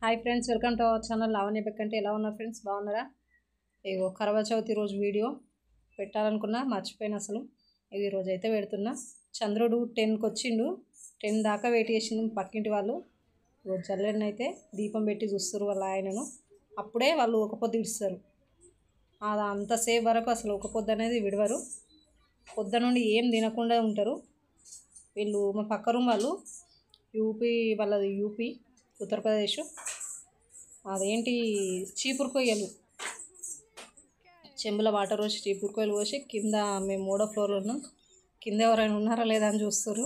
Hi friends, welcome to our channel Lavanya Bekkante. ఎలా ఉన్నారు friends? బాగున్నారా? ఇగో కరవ చవితి రోజు వీడియో పెట్టాలనుకున్నా, మర్చిపోయిన అసలు. ఇది రోజు అయితే పెడుతున్నా. చంద్రుడు 10కి వచ్చిండు, 10 దాకా వెయిట్ చేసిండు పక్కింటి వాళ్ళు. రోజు జల్లెడనైతే దీపం పెట్టి చూస్తారు వాళ్ళ ఆయనను. అప్పుడే వాళ్ళు ఒక పొద్దు ఇస్తారు. అది అంతసేపు వరకు అసలు ఒక పొద్దు అనేది విడవరు. పొద్దు నుండి ఏం తినకుండా ఉంటారు వీళ్ళు. మా పక్క రూమ్ వాళ్ళు యూపీ, వాళ్ళది యూపీ ఉత్తరప్రదేశ్. అదేంటి చీపురు కొయ్యలు, చెంబుల వాటర్ పోసి చీపురు కొయ్యలు పోసి కింద, మేము 3వ ఫ్లోర్లో ఉన్నాం, కింద ఎవరైనా ఉన్నారా లేదా అని చూస్తారు.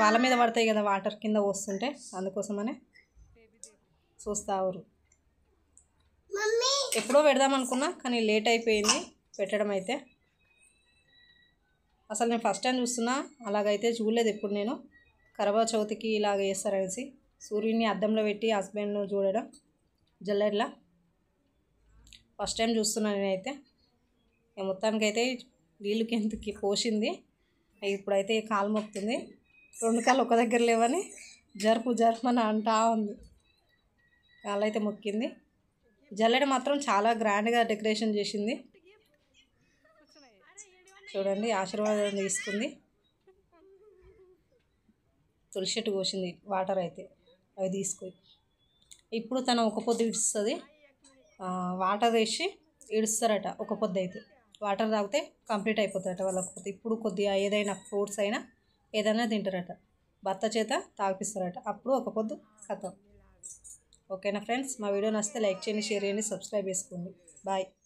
వాళ్ళ మీద పడతాయి కదా వాటర్ కింద పోస్తుంటే, అందుకోసమనే చూస్తారు. ఎప్పుడో పెడదాం అనుకున్నా కానీ లేట్ అయిపోయింది పెట్టడం అయితే. అసలు నేను ఫస్ట్ టైం చూస్తున్నా, అలాగైతే చూడలేదు ఎప్పుడు నేను. కరవ చవితికి ఇలాగ చేస్తారనేసి సూర్యుడిని అద్దంలో పెట్టి హస్బెండ్ను చూడడం జల్లెడలా ఫస్ట్ టైం చూస్తున్నాను నేనైతే. మొత్తానికైతే నీళ్ళకి ఎంతకి పోసింది. ఇప్పుడైతే కాలు మొక్కుతుంది. 2 కాళ్ళు ఒక దగ్గర లేవని జరుపుమని అంటా ఉంది. కాళ్ళు అయితే మొక్కింది. జల్లెడ మాత్రం చాలా గ్రాండ్గా డెకరేషన్ చేసింది. చూడండి, ఆశీర్వాదం తీసుకుంది. తులసి చెట్టు కోసింది వాటర్ అయితే, అవి తీసుకొని ఇప్పుడు తను ఒక పొద్దు ఇడుస్తుంది. వాటర్ వేసి ఇడుస్తారట. ఒక పొద్దు అయితే వాటర్ తాగితే కంప్లీట్ అయిపోతారట వాళ్ళ ఒక పొద్దు. ఇప్పుడు కొద్దిగా ఏదైనా ఫ్రూట్స్ అయినా ఏదైనా తింటారట, భర్త చేత తాగిపిస్తారట. అప్పుడు ఒక పొద్దు కథం. ఓకేనా ఫ్రెండ్స్? మా వీడియో నచ్చితే లైక్ చేయండి, షేర్ చేయండి, సబ్స్క్రైబ్ చేసుకోండి. బాయ్.